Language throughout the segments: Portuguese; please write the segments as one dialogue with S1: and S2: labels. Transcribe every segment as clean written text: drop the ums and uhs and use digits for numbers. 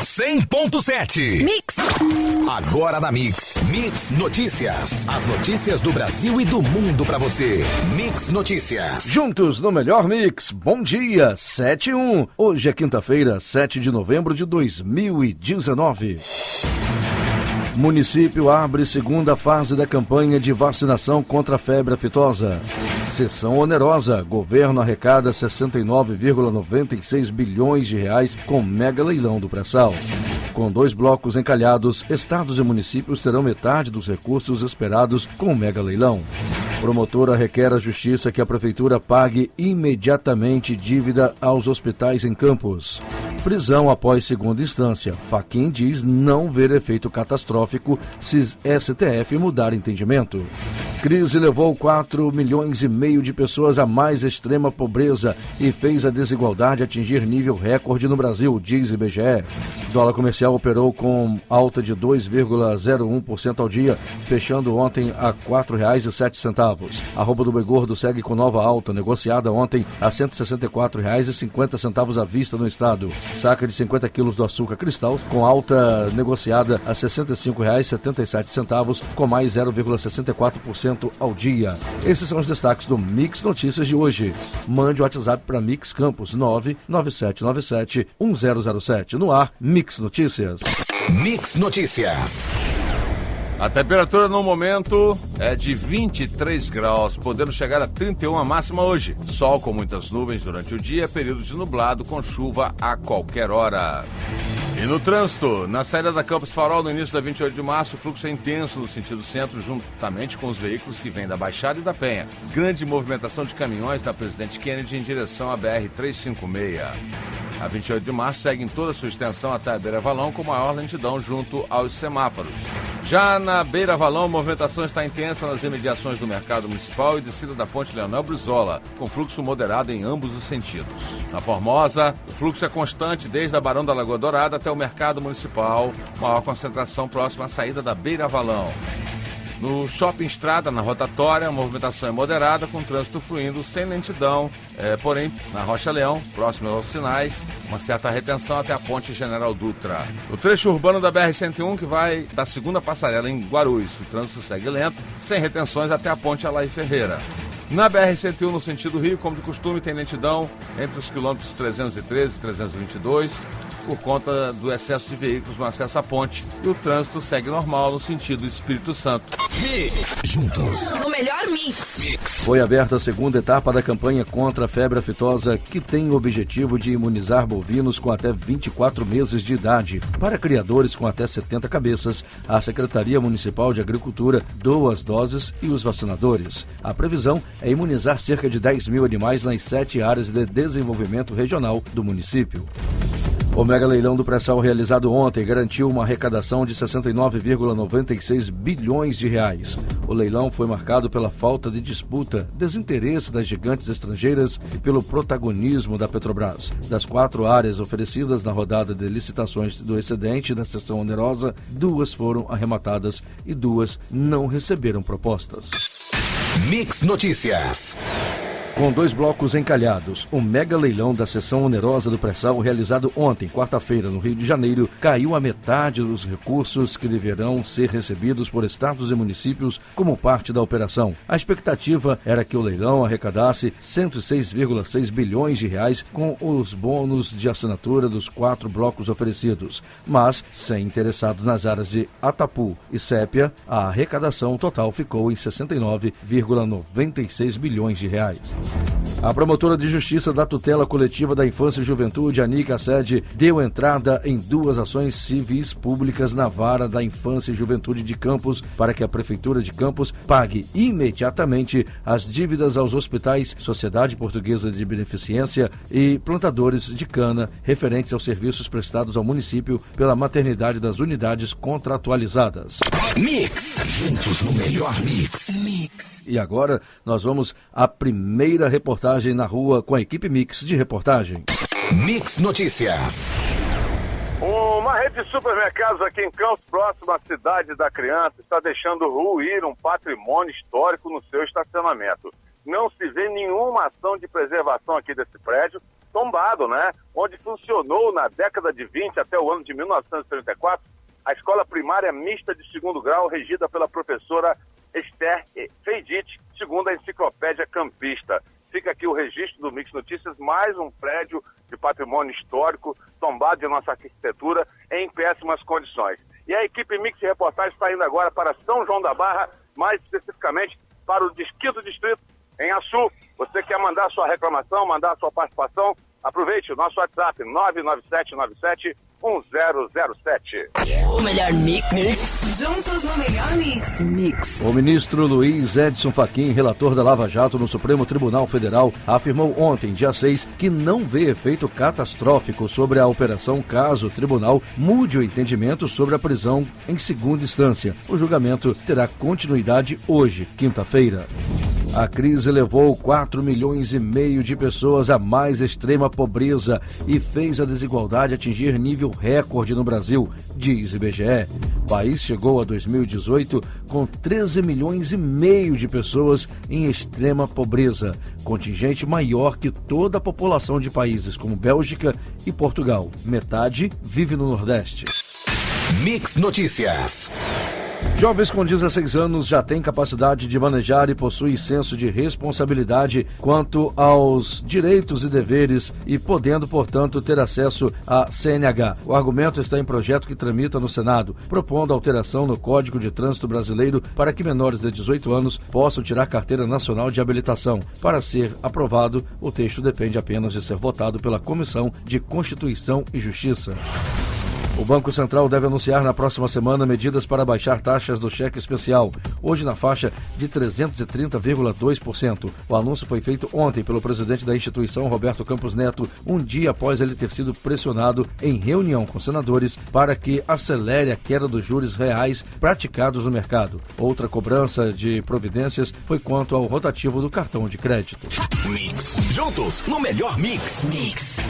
S1: 100.7.
S2: Mix.
S1: Agora na Mix. Mix Notícias. As notícias do Brasil e do mundo pra você. Mix Notícias.
S3: Juntos no melhor Mix. Bom dia, 7-1. Hoje é quinta-feira, 7 de novembro de 2019. Município abre segunda fase da campanha de vacinação contra a febre aftosa. Sessão onerosa. Governo arrecada 69,96 bilhões de reais com mega leilão do pré-sal. Com 2 blocos encalhados, estados e municípios terão metade dos recursos esperados com o mega leilão. Promotora requer à Justiça que a Prefeitura pague imediatamente dívida aos hospitais em Campos. Prisão após segunda instância. Fachin diz não ver efeito catastrófico se STF mudar entendimento. Crise levou 4,5 milhões de pessoas à mais extrema pobreza e fez a desigualdade atingir nível recorde no Brasil, diz IBGE. Dólar comercial operou com alta de 2,01% ao dia, fechando ontem a R$ 4,07. Arroba do Boi Gordo segue com nova alta, negociada ontem a R$ 164,50 à vista no estado. Saca de 50 quilos do açúcar cristal com alta negociada a R$ 65,77, com mais 0,64% ao dia. Esses são os destaques do Mix Notícias de hoje. Mande o WhatsApp para Mix Campos 99797-1007. No ar, Mix Notícias.
S1: Mix Notícias.
S4: A temperatura no momento é de 23 graus, podendo chegar a 31 a máxima hoje. Sol com muitas nuvens durante o dia, períodos de nublado com chuva a qualquer hora. E no trânsito, na saída da Campos Farol, no início da 28 de março, o fluxo é intenso no sentido centro, juntamente com os veículos que vêm da Baixada e da Penha. Grande movimentação de caminhões da Presidente Kennedy em direção à BR-356. A 28 de março segue em toda a sua extensão até a Beira Valão, com maior lentidão junto aos semáforos. Já na Beira Valão, a movimentação está intensa nas imediações do Mercado Municipal e descida da Ponte Leonel Brizola, com fluxo moderado em ambos os sentidos. Na Formosa, o fluxo é constante desde a Barão da Lagoa Dourada até o Mercado Municipal, maior concentração próxima à saída da Beira Valão. No Shopping Estrada, na rotatória, a movimentação é moderada, com trânsito fluindo sem lentidão, porém, na Rocha Leão, próximo aos sinais, uma certa retenção até a Ponte General Dutra. O trecho urbano da BR-101, que vai da segunda passarela em Guarulhos, o trânsito segue lento, sem retenções até a Ponte Alaí Ferreira. Na BR-101, no sentido Rio, como de costume, tem lentidão entre os quilômetros 313 e 322, por conta do excesso de veículos no acesso à ponte, e o trânsito segue normal no sentido Espírito Santo.
S1: Mix. Juntos.
S2: No melhor Mix.
S3: Foi aberta a segunda etapa da campanha contra a febre aftosa, que tem o objetivo de imunizar bovinos com até 24 meses de idade. Para criadores com até 70 cabeças, a Secretaria Municipal de Agricultura doa as doses e os vacinadores. A previsão é imunizar cerca de 10 mil animais nas 7 áreas de desenvolvimento regional do município. O mega leilão do pré-sal realizado ontem garantiu uma arrecadação de 69,96 bilhões de reais. O leilão foi marcado pela falta de disputa, desinteresse das gigantes estrangeiras e pelo protagonismo da Petrobras. Das 4 áreas oferecidas na rodada de licitações do excedente da sessão onerosa, 2 foram arrematadas e 2 não receberam propostas.
S1: Mix Notícias.
S3: Com 2 blocos encalhados, o mega leilão da sessão onerosa do pré-sal realizado ontem, quarta-feira, no Rio de Janeiro, caiu a metade dos recursos que deverão ser recebidos por estados e municípios como parte da operação. A expectativa era que o leilão arrecadasse 106,6 bilhões de reais com os bônus de assinatura dos 4 blocos oferecidos, mas, sem interessados nas áreas de Atapu e Sépia, a arrecadação total ficou em 69,96 bilhões de reais. A promotora de justiça da tutela coletiva da infância e juventude, Anica Sede, deu entrada em 2 ações civis públicas na vara da infância e juventude de Campos para que a Prefeitura de Campos pague imediatamente as dívidas aos hospitais Sociedade Portuguesa de Beneficência e plantadores de cana referentes aos serviços prestados ao município pela maternidade das unidades contratualizadas.
S1: Mix. Juntos no melhor Mix.
S3: E agora nós vamos à primeira reportagem na rua com a equipe Mix de reportagem.
S1: Mix Notícias.
S5: Uma rede de supermercados aqui em Campos, próximo à cidade da criança, está deixando ruir um patrimônio histórico no seu estacionamento. Não se vê nenhuma ação de preservação aqui desse prédio, tombado, né? Onde funcionou na década de 20 até o ano de 1934 a escola primária mista de segundo grau, regida pela professora Esther Feidit, segundo a enciclopédia campista. Fica aqui o registro do Mix Notícias, mais um prédio de patrimônio histórico, tombado de nossa arquitetura, em péssimas condições. E a equipe Mix Reportagem está indo agora para São João da Barra, mais especificamente para o 5º Distrito, em Açu. Você quer mandar sua reclamação, mandar sua participação? Aproveite o nosso WhatsApp, 99797-1007.
S2: O melhor mix. Juntos no melhor mix.
S3: O ministro Luiz Edson Fachin, relator da Lava Jato no Supremo Tribunal Federal, afirmou ontem, dia 6, que não vê efeito catastrófico sobre a operação caso o tribunal mude o entendimento sobre a prisão em segunda instância. O julgamento terá continuidade hoje, quinta-feira. A crise levou 4,5 milhões de pessoas à mais extrema pobreza e fez a desigualdade atingir nível recorde no Brasil, diz IBGE. O país chegou a 2018 com 13,5 milhões de pessoas em extrema pobreza, contingente maior que toda a população de países como Bélgica e Portugal. Metade vive no Nordeste.
S1: Mix Notícias.
S3: Jovens com 16 anos já têm capacidade de manejar e possuem senso de responsabilidade quanto aos direitos e deveres e podendo, portanto, ter acesso à CNH. O argumento está em projeto que tramita no Senado, propondo alteração no Código de Trânsito Brasileiro para que menores de 18 anos possam tirar carteira nacional de habilitação. Para ser aprovado, o texto depende apenas de ser votado pela Comissão de Constituição e Justiça. O Banco Central deve anunciar na próxima semana medidas para baixar taxas do cheque especial, hoje na faixa de 330,2%. O anúncio foi feito ontem pelo presidente da instituição, Roberto Campos Neto, um dia após ele ter sido pressionado em reunião com senadores para que acelere a queda dos juros reais praticados no mercado. Outra cobrança de providências foi quanto ao rotativo do cartão de crédito.
S1: Mix. Juntos no melhor mix.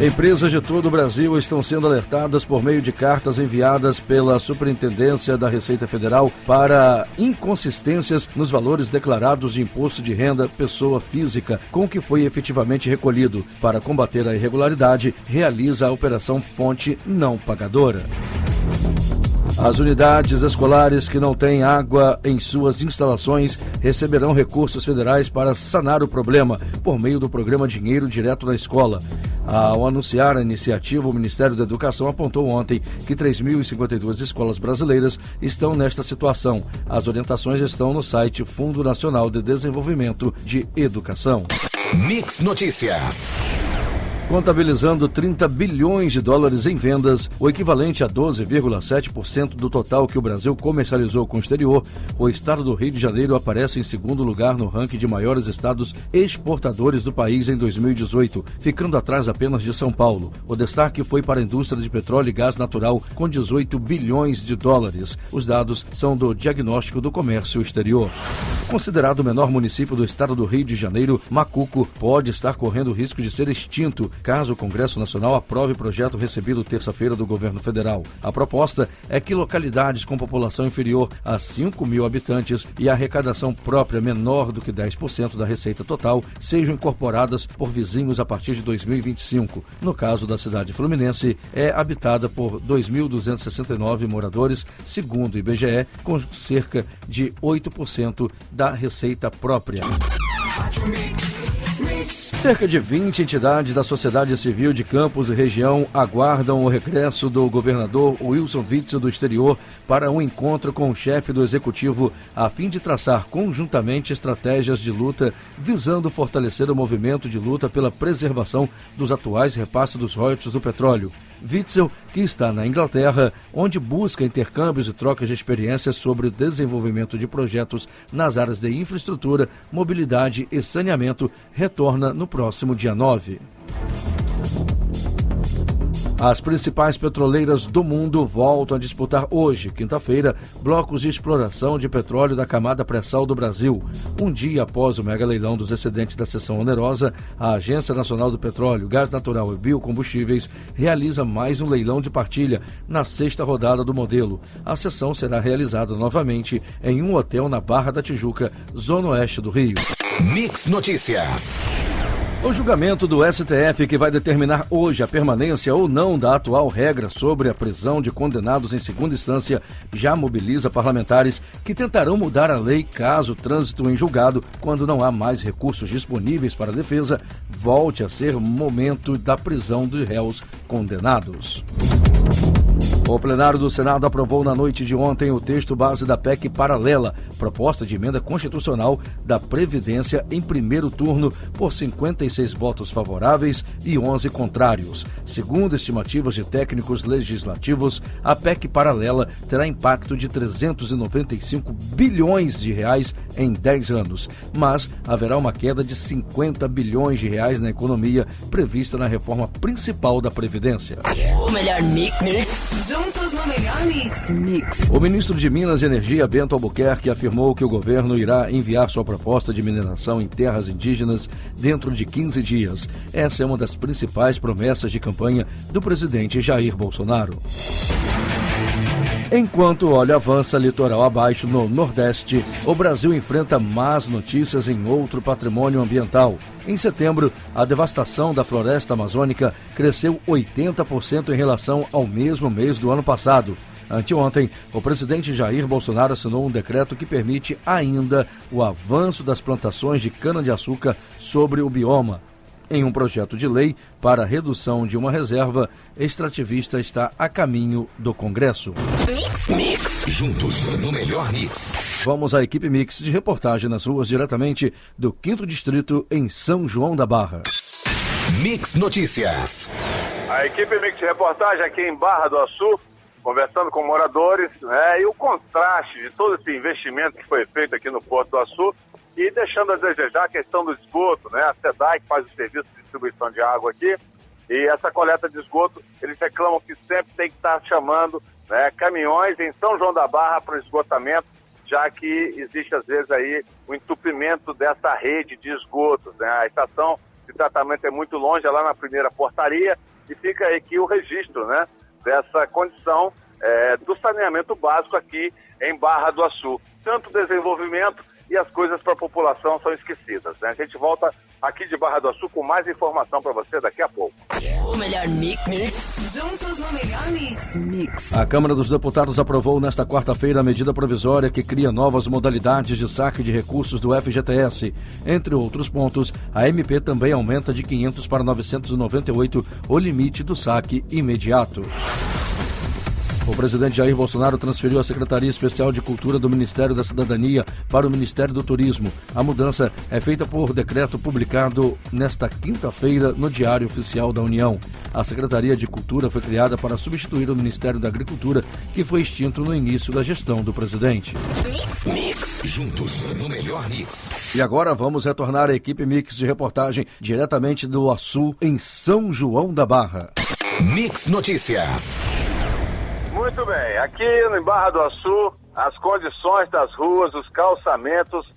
S3: Empresas de todo o Brasil estão sendo alertadas por meio de cartas enviadas pela Superintendência da Receita Federal para inconsistências nos valores declarados de imposto de renda pessoa física com o que foi efetivamente recolhido. Para combater a irregularidade, realiza a Operação Fonte Não Pagadora. As unidades escolares que não têm água em suas instalações receberão recursos federais para sanar o problema por meio do programa Dinheiro Direto na Escola. Ao anunciar a iniciativa, o Ministério da Educação apontou ontem que 3.052 escolas brasileiras estão nesta situação. As orientações estão no site Fundo Nacional de Desenvolvimento de Educação.
S1: Mix Notícias.
S3: Contabilizando 30 bilhões de dólares em vendas, o equivalente a 12,7% do total que o Brasil comercializou com o exterior, o estado do Rio de Janeiro aparece em segundo lugar no ranking de maiores estados exportadores do país em 2018, ficando atrás apenas de São Paulo. O destaque foi para a indústria de petróleo e gás natural, com 18 bilhões de dólares. Os dados são do Diagnóstico do Comércio Exterior. Considerado o menor município do estado do Rio de Janeiro, Macuco pode estar correndo o risco de ser extinto caso o Congresso Nacional aprove o projeto recebido terça-feira do governo federal. A proposta é que localidades com população inferior a 5 mil habitantes e arrecadação própria menor do que 10% da receita total sejam incorporadas por vizinhos a partir de 2025. No caso da cidade fluminense, é habitada por 2.269 moradores, segundo o IBGE, com cerca de 8% da receita própria. Cerca de 20 entidades da sociedade civil de Campos e região aguardam o regresso do governador Wilson Witzel do exterior para um encontro com o chefe do executivo a fim de traçar conjuntamente estratégias de luta visando fortalecer o movimento de luta pela preservação dos atuais repasses dos royalties do petróleo. Witzel, que está na Inglaterra, onde busca intercâmbios e trocas de experiências sobre o desenvolvimento de projetos nas áreas de infraestrutura, mobilidade e saneamento, retorna no próximo dia 9. As principais petroleiras do mundo voltam a disputar hoje, quinta-feira, blocos de exploração de petróleo da camada pré-sal do Brasil. Um dia após o mega leilão dos excedentes da seção onerosa, a Agência Nacional do Petróleo, Gás Natural e Biocombustíveis realiza mais um leilão de partilha na 6ª rodada do modelo. A sessão será realizada novamente em um hotel na Barra da Tijuca, zona oeste do Rio.
S1: Mix Notícias.
S3: O julgamento do STF, que vai determinar hoje a permanência ou não da atual regra sobre a prisão de condenados em segunda instância, já mobiliza parlamentares que tentarão mudar a lei caso o trânsito em julgado, quando não há mais recursos disponíveis para a defesa, volte a ser momento da prisão de réus condenados. O plenário do Senado aprovou na noite de ontem o texto base da PEC paralela, proposta de emenda constitucional da Previdência em primeiro turno, por 56 votos favoráveis e 11 contrários. Segundo estimativas de técnicos legislativos, a PEC paralela terá impacto de 395 bilhões de reais em 10 anos, mas haverá uma queda de 50 bilhões de reais na economia prevista na reforma principal da Previdência.
S2: O melhor mix. Juntos no melhor mix.
S3: O ministro de Minas e Energia, Bento Albuquerque, afirmou que o governo irá enviar sua proposta de mineração em terras indígenas dentro de 15 dias. Essa é uma das principais promessas de campanha do presidente Jair Bolsonaro. Enquanto o óleo avança litoral abaixo no Nordeste, o Brasil enfrenta más notícias em outro patrimônio ambiental. Em setembro, a devastação da floresta amazônica cresceu 80% em relação ao mesmo mês do ano passado. Anteontem, o presidente Jair Bolsonaro assinou um decreto que permite ainda o avanço das plantações de cana-de-açúcar sobre o bioma. Em um projeto de lei para a redução de uma reserva, extrativista está a caminho do Congresso.
S1: Mix. Juntos no melhor mix.
S3: Vamos à equipe Mix de reportagem nas ruas diretamente do 5º Distrito em São João da Barra.
S1: Mix Notícias.
S5: A equipe Mix de reportagem aqui em Barra do Açu, conversando com moradores, né, e o contraste de todo esse investimento que foi feito aqui no Porto do Açu, e deixando a desejar a questão do esgoto, né? A SEDAI que faz o serviço de distribuição de água aqui, e essa coleta de esgoto, eles reclamam que sempre tem que estar chamando, né, caminhões em São João da Barra para o esgotamento, já que existe às vezes aí o entupimento dessa rede de esgotos, né? A estação de tratamento é muito longe, é lá na primeira portaria, e fica aqui o registro, né, dessa condição do saneamento básico aqui em Barra do Açu. Tanto desenvolvimento e as coisas para a população são esquecidas, né? A gente volta aqui de Barra do Açu com mais informação para você daqui a pouco.
S2: O melhor mix. Juntos no melhor mix.
S3: A Câmara dos Deputados aprovou nesta quarta-feira a medida provisória que cria novas modalidades de saque de recursos do FGTS. Entre outros pontos, a MP também aumenta de 500 para 998 o limite do saque imediato. O presidente Jair Bolsonaro transferiu a Secretaria Especial de Cultura do Ministério da Cidadania para o Ministério do Turismo. A mudança é feita por decreto publicado nesta quinta-feira no Diário Oficial da União. A Secretaria de Cultura foi criada para substituir o Ministério da Agricultura, que foi extinto no início da gestão do presidente.
S1: Mix. Juntos no melhor mix.
S3: E agora vamos retornar à equipe Mix de reportagem diretamente do Açu, em São João da Barra.
S1: Mix Notícias.
S5: Muito bem, aqui em Barra do Açu, as condições das ruas, os calçamentos,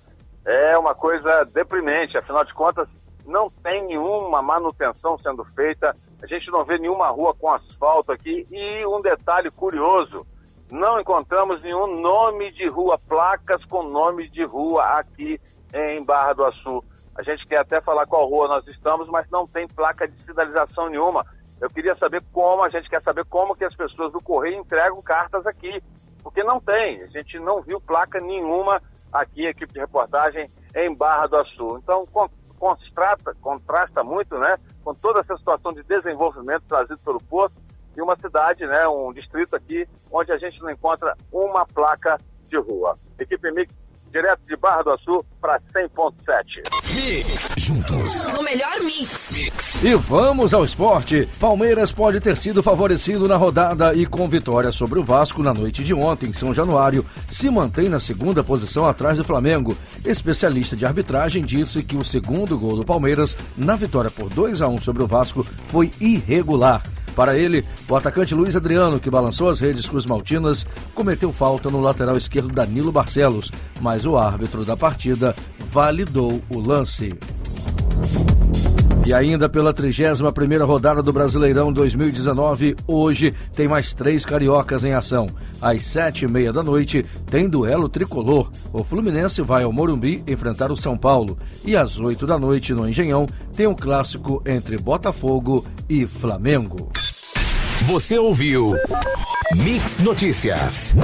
S5: é uma coisa deprimente. Afinal de contas, não tem nenhuma manutenção sendo feita, a gente não vê nenhuma rua com asfalto aqui. E um detalhe curioso, não encontramos nenhum nome de rua, placas com nome de rua aqui em Barra do Açu. A gente quer até falar qual rua nós estamos, mas não tem placa de sinalização nenhuma. Eu queria saber como, a gente quer saber como que as pessoas do Correio entregam cartas aqui, porque não tem, a gente não viu placa nenhuma aqui, equipe de reportagem, em Barra do Açu. Então, contrasta muito, né, com toda essa situação de desenvolvimento trazido pelo Porto, e uma cidade, né, um distrito aqui, onde a gente não encontra uma placa de rua. Equipe Mix, direto de Barra do Açu para 100.7.
S1: Mix. Juntos.
S2: No melhor mix.
S3: E vamos ao esporte. Palmeiras pode ter sido favorecido na rodada e com vitória sobre o Vasco na noite de ontem, em São Januário, se mantém na segunda posição atrás do Flamengo. Especialista de arbitragem disse que o segundo gol do Palmeiras na vitória por 2-1 sobre o Vasco foi irregular. Para ele, o atacante Luiz Adriano, que balançou as redes cruzmaltinas, cometeu falta no lateral esquerdo Danilo Barcelos, mas o árbitro da partida validou o lance. E ainda pela 31ª rodada do Brasileirão 2019, hoje tem mais 3 cariocas em ação. Às 7h30 da noite tem duelo tricolor. O Fluminense vai ao Morumbi enfrentar o São Paulo. E às 8 da noite no Engenhão tem um clássico entre Botafogo e Flamengo.
S1: Você ouviu Mix Notícias.